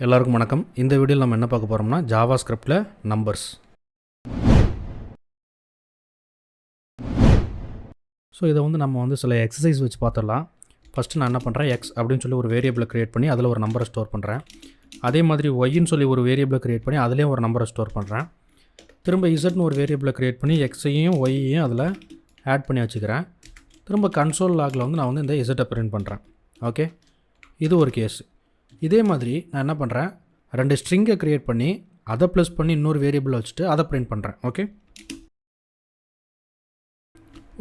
எல்லாருக்கும் வணக்கம். இந்த வீடியோவில் நம்ம என்ன பார்க்க போகிறோம்னா ஜாவாஸ்கிரிப்டில் நம்பர்ஸ். ஸோ இதை நம்ம சில எக்ஸசைஸ் வச்சு பார்த்துடலாம். ஃபஸ்ட்டு நான் என்ன பண்ணுறேன், எக்ஸ் அப்படின்னு சொல்லி ஒரு வேரியபிளை க்ரியேட் பண்ணி அதில் ஒரு நம்பரை ஸ்டோர் பண்ணுறேன். அதே மாதிரி ஒய்ன்னு சொல்லி ஒரு வேரியபிளை க்ரியேட் பண்ணி அதிலே ஒரு நம்பரை ஸ்டோர் பண்ணுறேன். திரும்ப இசட்னு ஒரு வேரியபிளை க்ரியேட் பண்ணி எக்ஸையும் ஒய்யையும் அதில் ஆட் பண்ணி வச்சுக்கிறேன். திரும்ப கன்சோல் லாகில் நான் இந்த இசட்டை பிரிண்ட் பண்ணுறேன். ஓகே, இது ஒரு கேஸ். இதே மாதிரி நான் என்ன பண்ணுறேன், 2 ஸ்ட்ரிங்கை க்ரியேட் பண்ணி அதை ப்ளஸ் பண்ணி இன்னொரு வேரியபிளை வச்சுட்டு அதை பிரிண்ட் பண்ணுறேன்.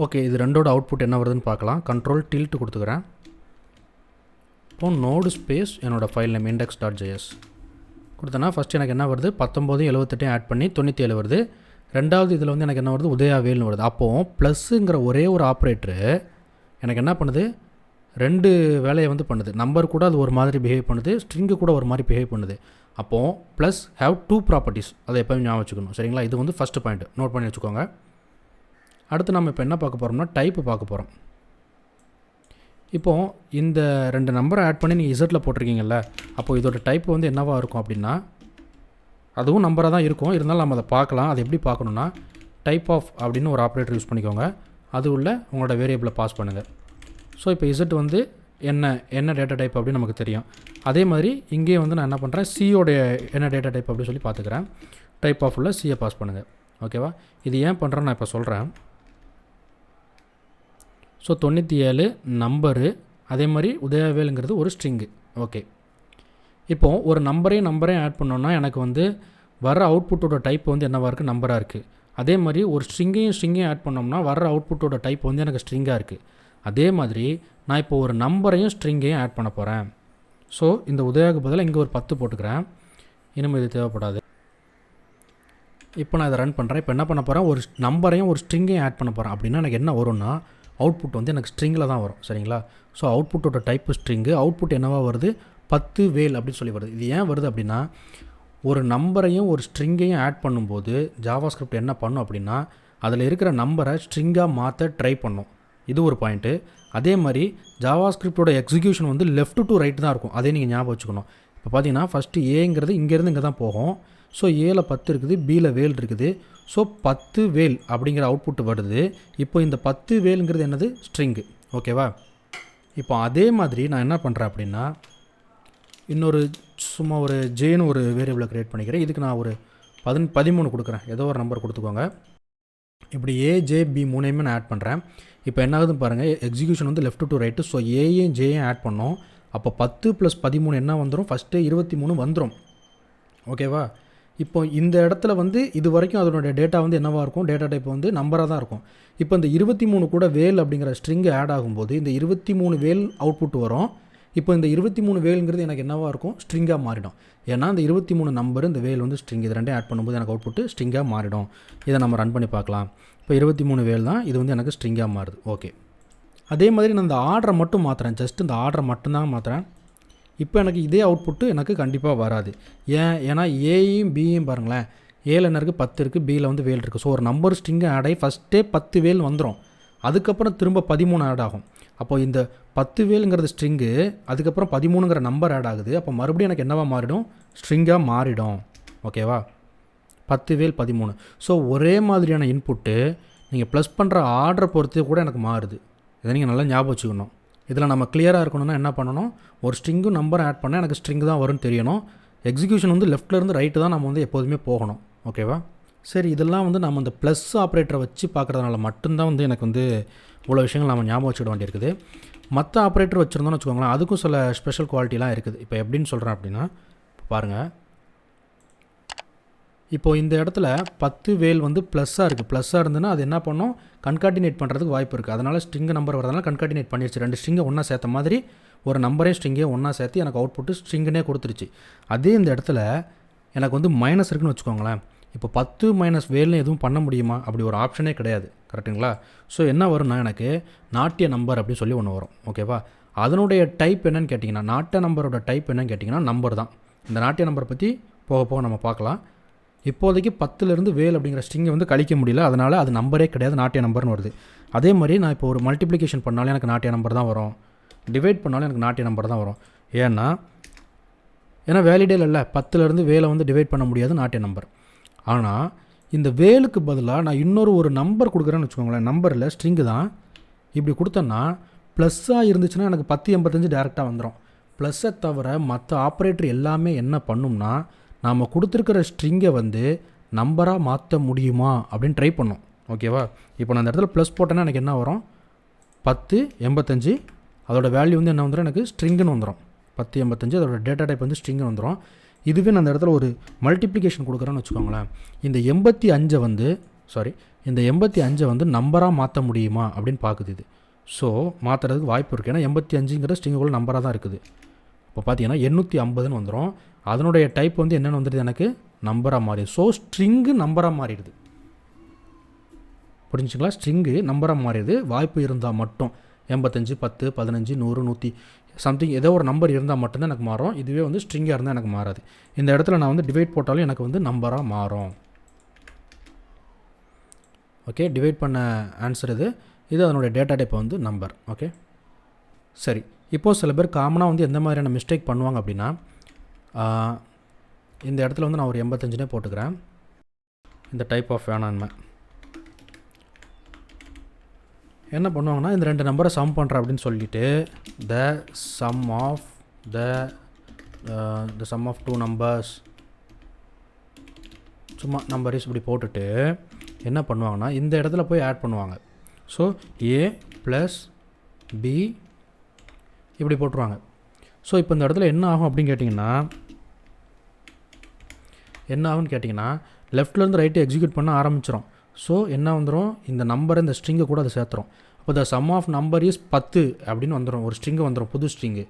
ஓகே, இது ரெண்டோட அவுட்புட் என்ன வருதுன்னு பார்க்கலாம். கண்ட்ரோல் டில்ட் கொடுத்துக்கிறேன். இப்போ நோடு ஸ்பேஸ் என்னோடய ஃபைல் நேம் index.js கொடுத்தேன்னா ஃபஸ்ட்டு எனக்கு என்ன வருது, 19 78 ஆட் பண்ணி 97 வருது. ரெண்டாவது இதில் எனக்கு என்ன வருது, உதயாவேல்னு வருது. அப்போது ப்ளஸ்ஸுங்கிற ஒரே ஒரு ஆப்ரேட்டரு எனக்கு என்ன பண்ணுது, 2 வேலையை பண்ணுது. நம்பர் கூட அது ஒரு மாதிரி பிஹேவ் பண்ணுது, ஸ்ட்ரிங்கு கூட ஒரு மாதிரி பிஹேவ் பண்ணுது. அப்போது ப்ளஸ் ஹேவ் 2 ப்ராப்பர்ட்டிஸ், அதை எப்போயும் ஞாபகம் வச்சுக்கணும். சரிங்களா, இது ஃபஸ்ட்டு பாயிண்ட் நோட் பண்ணி வச்சுக்கோங்க. அடுத்து நம்ம இப்போ என்ன பார்க்க போகிறோம்னா டைப்பு பார்க்க போகிறோம். இப்போது இந்த 2 நம்பரை ஆட் பண்ணி நீங்கள் இசட்டில் போட்டிருக்கீங்கல்ல, அப்போது இதோட டைப்பு என்னவாக இருக்கும் அப்படின்னா, அதுவும் நம்பராக தான் இருக்கும். இருந்தாலும் நம்ம அதை பார்க்கலாம். அதை எப்படி பார்க்கணுன்னா, டைப் ஆஃப் அப்படின்னு ஒரு ஆப்ரேட்டர் யூஸ் பண்ணிக்கோங்க. அது உள்ள உங்களோட வேரியபிளை பாஸ் பண்ணுங்கள். ஸோ இப்போ இசட் என்ன டேட்டா டைப் அப்படின்னு நமக்கு தெரியும். அதே மாதிரி இங்கேயே நான் என்ன பண்ணுறேன், சியோடைய என்ன டேட்டா டைப் அப்படின்னு சொல்லி பார்த்துக்கிறேன். டைப் ஆஃப் உள்ள சியை பாஸ் பண்ணுங்கள். ஓகேவா, இது ஏன் பண்ணுறேன்னு நான் இப்போ சொல்கிறேன். ஸோ 97 நம்பரு, அதே மாதிரி உதயவேலுங்கிறது ஒரு ஸ்ட்ரிங்கு. ஓகே, இப்போது ஒரு நம்பரையும் ஆட் பண்ணோன்னா எனக்கு வர அவுட்புட்டோட டைப் என்னவாக இருக்குது, நம்பராக இருக்குது. அதே மாதிரி ஒரு ஸ்ட்ரிங்கையும் ஆட் பண்ணோம்னா வர அவுட்புட்டோட டைப் எனக்கு ஸ்ட்ரிங்காக இருக்குது. அதே மாதிரி நான் இப்போ ஒரு நம்பரையும் ஸ்ட்ரிங்கையும் ஆட் பண்ண போகிறேன். ஸோ இந்த உதயாவுக்கு பதிலாக இங்கே ஒரு 10 போட்டுக்கிறேன். இனிமேல் இது தேவைப்படாது. இப்போ நான் இதை ரன் பண்ணுறேன். இப்போ என்ன பண்ண போகிறேன், ஒரு நம்பரையும் ஒரு ஸ்ட்ரிங்கையும் ஆட் பண்ண போகிறேன். அப்படின்னா எனக்கு என்ன வரும்னா, அவுட்புட் எனக்கு ஸ்ட்ரிங்கில் தான் வரும். சரிங்களா, ஸோ அவுட்புட்டோட டைப்பு ஸ்ட்ரிங்கு. அவுட்புட் என்னவாக வருது, 10 வேல் அப்படின்னு சொல்லி வருது. இது ஏன் வருது அப்படின்னா, ஒரு நம்பரையும் ஒரு ஸ்ட்ரிங்கையும் ஆட் பண்ணும்போது ஜாவாஸ்கிரிப்ட் என்ன பண்ணும் அப்படின்னா, அதில் இருக்கிற நம்பரை ஸ்ட்ரிங்காக மாற்ற ட்ரை பண்ணும். இது ஒரு பாயிண்ட்டு. அதே மாதிரி ஜாவாஸ்கிரிப்டோட எக்ஸிக்யூஷன் லெஃப்ட் டு ரைட் தான் இருக்கும். அதே நீங்கள் ஞாபகம் வச்சுக்கணும். இப்போ பார்த்தீங்கன்னா ஃபஸ்ட்டு ஏங்கிறது இங்கேருந்து இங்கே தான் போகும். ஸோ ஏல 10 இருக்குது, பியில் வேல் இருக்குது. ஸோ 10 வேல் அப்படிங்கிற அவுட்புட் வருது. இப்போ இந்த 10 வேலுங்கிறது என்னது, ஸ்ட்ரிங்கு. ஓகேவா, இப்போ அதே மாதிரி நான் என்ன பண்ணுறேன் அப்படின்னா, இன்னொரு சும்மா ஒரு ஜேன்னு ஒரு வேரியபிளை க்ரியேட் பண்ணிக்கிறேன். இதுக்கு நான் ஒரு 13 கொடுக்குறேன். ஏதோ ஒரு நம்பர் கொடுத்துக்கோங்க. இப்படி ஏஜேபி 3 நான் ஆட் பண்ணுறேன். இப்போ என்ன ஆகுதுன்னு பாருங்கள், execution left to right. So ஏயும் ஜேயும் ஆட் பண்ணோம். அப்போ 10 + 13 என்ன வந்துடும், ஃபஸ்ட்டு 23 வந்துடும். ஓகேவா, இப்போ இந்த இடத்துல இது வரைக்கும் அதனுடைய டேட்டா என்னவாக இருக்கும், டேட்டா டைப் நம்பராக தான் இருக்கும். இப்போ இந்த 23 கூட வேல் அப்படிங்கிற ஸ்ட்ரிங்கு ஆட் ஆகும்போது இந்த 23 வேல் அவுட்புட் வரும். இப்போ இந்த 23 வேலுங்கிறது எனக்கு என்னவாக இருக்கும், ஸ்ட்ரிங்காக மாறிடும். ஏன்னா இந்த 23 நம்பர், இந்த வேல் ஸ்ட்ரிங், இது ரெண்டையும் ஆட் பண்ணும்போது எனக்கு அவுட்புட்டு ஸ்ட்ரிங்காக மாறிடும். இதை நம்ம ரன் பண்ணி பார்க்கலாம். இப்போ 23 வேல் தான், இது எனக்கு ஸ்ட்ரிங்காக மாறுது. ஓகே, அதே மாதிரி நான் இந்த ஆர்டரை மட்டும் மாற்றுறேன். ஜஸ்ட் இந்த ஆர்டரை மட்டும்தான் மாற்றுறேன். இப்போ எனக்கு இதே அவுட்புட்டு எனக்கு கண்டிப்பாக வராது. ஏன்னா ஏயும் பியும் பாருங்களேன், ஏல என்ன இருக்குது, 10 இருக்குது, பியில் வேல் இருக்குது. ஸோ ஒரு நம்பர் ஸ்ட்ரிங்கை ஆட் ஆகி ஃபஸ்ட்டே 10 வேல் வந்துடும். அதுக்கப்புறம் திரும்ப 13 ஆட் ஆகும். அப்போ இந்த 10 வேலுங்கிறது ஸ்ட்ரிங்கு, அதுக்கப்புறம் 13ங்கிற நம்பர் ஆட் ஆகுது. அப்போ மறுபடியும் எனக்கு என்னவாக மாறிடும், ஸ்ட்ரிங்காக மாறிடும். ஓகேவா, 10 வேல் 13. ஸோ ஒரே மாதிரியான இன்புட்டு நீங்கள் ப்ளஸ் பண்ணுற ஆர்டரை பொறுத்து கூட எனக்கு மாறுது. இதை நீங்கள் நல்லா ஞாபகம் வச்சுக்கணும். இதில் நம்ம கிளியராக இருக்கணும்னா என்ன பண்ணணும், ஒரு ஸ்ட்ரிங்கும் நம்பர் ஆட் பண்ணால் எனக்கு ஸ்ட்ரிங் தான் வரும்னு தெரியணும். எக்ஸிக்யூஷன் லெஃப்ட்லேருந்து ரைட்டு தான் நம்ம எப்போதுமே போகணும். ஓகேவா, சரி, இதெல்லாம் நம்ம இந்த ப்ளஸ் ஆப்ரேட்டரை வச்சு பார்க்குறதுனால மட்டும்தான் எனக்கு இவ்வளோ விஷயங்கள் நம்ம ஞாபகம் வச்சுக்கிட வேண்டியிருக்குது. மற்ற ஆப்ரேட்டர் வச்சுருந்தோன்னு வச்சுக்கோங்களேன், அதுக்கும் சில ஸ்பெஷல் குவாலிட்டிலாம் இருக்குது. இப்போ எப்படின்னு சொல்கிறேன் அப்படின்னா, பாருங்கள், இப்போது இந்த இடத்துல 10 வேல் ப்ளஸ்ஸாக இருக்குது. ப்ளஸ்ஸாக இருந்ததுன்னா அது என்ன பண்ணோம், கன்கார்டினேட் பண்ணுறதுக்கு வாய்ப்பு இருக்குது. அதனால் ஸ்ட்ரிங்கு நம்பர் வரதுனால கன்கார்டினேட் பண்ணிடுச்சு. 2 ஸ்ட்ரிங்கை ஒன்றா சேர்த்த மாதிரி ஒரு நம்பரையும் ஸ்ட்ரிங்கையும் ஒன்றா சேர்த்து எனக்கு அவுட்புட்டு ஸ்ட்ரிங்குனே கொடுத்துருச்சு. அதே இந்த இடத்துல எனக்கு மைனஸ் இருக்குன்னு வச்சுக்கோங்களேன். இப்போ 10 - வேல்னு எதுவும் பண்ண முடியுமா, அப்படி ஒரு ஆப்ஷனே கிடையாது. கரெக்டுங்களா, ஸோ என்ன வரும்னா, எனக்கு நாட்டிய நம்பர் அப்படின்னு சொல்லி ஒன்று வரும். ஓகேவா, அதனுடைய டைப் என்னன்னு கேட்டிங்கன்னா, நாட்டிய நம்பரோட டைப் என்னன்னு கேட்டிங்கன்னா நம்பர் தான். இந்த நாட்டிய நம்பரை பற்றி போக போக நம்ம பார்க்கலாம். இப்போதைக்கு 10லேருந்து வேல் அப்படிங்கிற ஸ்ட்ரிங்கை கழிக்க முடியல, அதனால் அது நம்பரே கிடையாது, நாட்டிய நம்பர்னு வருது. அதே மாதிரி நான் இப்போ ஒரு மல்டிப்ளிகேஷன் பண்ணாலும் எனக்கு நாட்டிய நம்பர் தான் வரும், டிவைட் பண்ணாலும் எனக்கு நாட்டிய நம்பர் தான் வரும். ஏன்னா ஏன்னா வேலிடே இல்லை, 10லேருந்து வேலை வந்து டிவைட் பண்ண முடியாது, நாட் எ நம்பர். ஆனால் இந்த வேலுக்கு பதிலாக நான் இன்னொரு ஒரு நம்பர் கொடுக்குறேன்னு வச்சுக்கோங்களேன். நம்பரில் ஸ்ட்ரிங்கு தான் இப்படி கொடுத்தேன்னா ப்ளஸ்ஸாக இருந்துச்சுன்னா எனக்கு 1085 டேரெக்டாக வந்துடும். ப்ளஸ்ஸை தவிர மற்ற ஆப்ரேட்டர் எல்லாமே என்ன பண்ணும்னா நாம் கொடுத்துருக்கிற ஸ்ட்ரிங்கை வந்து நம்பராக மாற்ற முடியுமா அப்படின்னு ட்ரை பண்ணோம். ஓகேவா? இப்போ நான் அந்த இடத்துல ப்ளஸ் போட்டேன்னா எனக்கு என்ன வரும்? 1085. அதோட வேல்யூ வந்து என்ன வந்துடும்? எனக்கு ஸ்ட்ரிங்குன்னு வந்துடும். 1085 அதோட டேட்டா டைப் வந்து ஸ்ட்ரிங்குன்னு வந்துடும். இதுவே நான் அந்த இடத்துல ஒரு மல்டிப்ளிகேஷன் கொடுக்குறேன்னு வச்சுக்கோங்களேன். இந்த 85 வந்து இந்த 85 வந்து நம்பராக மாற்ற முடியுமா அப்படின்னு பார்க்குது இது. ஸோ மாற்றுறதுக்கு வாய்ப்பு இருக்குது. ஏன்னா 85ங்கிற ஸ்ட்ரிங்குக்குள்ள நம்பராக தான் இருக்குது. இப்போ பார்த்தீங்கன்னா 850ன்னு வந்துடும். அதனுடைய டைப் வந்து என்னென்னு வந்துடுது? எனக்கு நம்பராக மாறிடுது. ஸோ ஸ்ட்ரிங்கு நம்பராக மாறிடுது. புரிஞ்சுங்களா? ஸ்ட்ரிங்கு நம்பராக மாறிடுது. வாய்ப்பு இருந்தால் மட்டும் 85, 10, 15, 100, 100 சம்திங் ஏதோ ஒரு நம்பர் இருந்தால் மட்டும்தான் எனக்கு மாறும். இதுவே வந்து ஸ்ட்ரிங்காக இருந்தால் எனக்கு மாறாது. இந்த இடத்துல நான் வந்து டிவைட் போட்டாலும் எனக்கு வந்து நம்பராக மாறும். ஓகே, டிவைட் பண்ண ஆன்சர் இது அதனுடைய டேட்டா டைப் வந்து நம்பர். ஓகே, சரி. இப்போது சில பேர் காமனாக வந்து எந்த மாதிரியான மிஸ்டேக் பண்ணுவாங்க அப்படின்னா, இந்த இடத்துல வந்து நான் ஒரு 85 போட்டுக்கிறேன். இந்த டைப் ஆஃப் வேணான்மை என்ன பண்ணுவாங்கன்னா, இந்த ரெண்டு நம்பரை சம் பண்ணுறேன் அப்படின்னு சொல்லிட்டு the sum of two numbers சும்மா நம்பர்ஸ் இப்படி போட்டுட்டு என்ன பண்ணுவாங்கன்னா இந்த இடத்துல போய் ஆட் பண்ணுவாங்க. ஸோ a + b இப்படி போட்டுருவாங்க. ஸோ இப்போ இந்த இடத்துல என்ன ஆகும் அப்படின்னு கேட்டிங்கன்னா லெஃப்ட்லேருந்து ரைட்டு எக்ஸிக்யூட் பண்ண ஆரம்பிச்சிடும். ஸோ என்ன வந்துடும்? இந்த நம்பரை இந்த ஸ்ட்ரிங்கை கூட அதை சேர்த்துரும். அப்போ the sum of number is 10 அப்படின்னு வந்துடும். ஒரு ஸ்ட்ரிங்கு வந்துடும், புது ஸ்ட்ரிங்கு.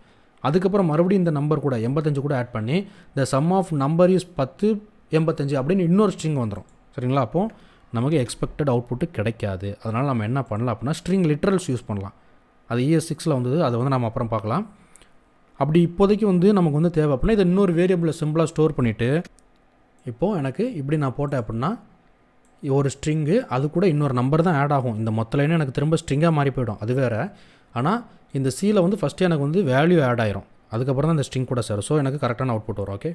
அதுக்கப்புறம் மறுபடியும் இந்த நம்பர் கூட 85 கூட ஆட் பண்ணி the sum of number is 10, 85 அப்படின்னு இன்னொரு ஸ்ட்ரிங் வந்துடும். சரிங்களா? அப்போது நமக்கு எக்ஸ்பெக்டட் அவுட்புட்டு கிடைக்காது. அதனால் நம்ம என்ன பண்ணலாம் அப்படின்னா ஸ்ட்ரிங் லிட்ரல்ஸ் யூஸ் பண்ணலாம். அது ES6 வந்தது, அதை வந்து நம்ம அப்புறம் பார்க்கலாம். அப்படி இப்போதைக்கு வந்து நமக்கு வந்து தேவை அப்படின்னா இதை இன்னொரு வேரியபிளில் சிம்பிளாக ஸ்டோர் பண்ணிவிட்டு இப்போது எனக்கு இப்படி நான் போட்டேன் அப்படின்னா ஒரு ஸ்ட்ரிங்கு அது கூட இன்னொரு நம்பர் தான் ஆட் ஆகும். இந்த மொத்த லைனும் எனக்கு திரும்ப ஸ்ட்ரிங்காக மாறி போயிடும், அது வேறு. ஆனால் இந்த சியில் வந்து ஃபஸ்ட்டு எனக்கு வந்து வேல்யூ ஆட் ஆயிரும், அதுக்கப்புறம் தான் இந்த ஸ்ட்ரிங் கூட சேரும். ஸோ எனக்கு கரெக்டான அவுட்புட் வரும். ஓகே.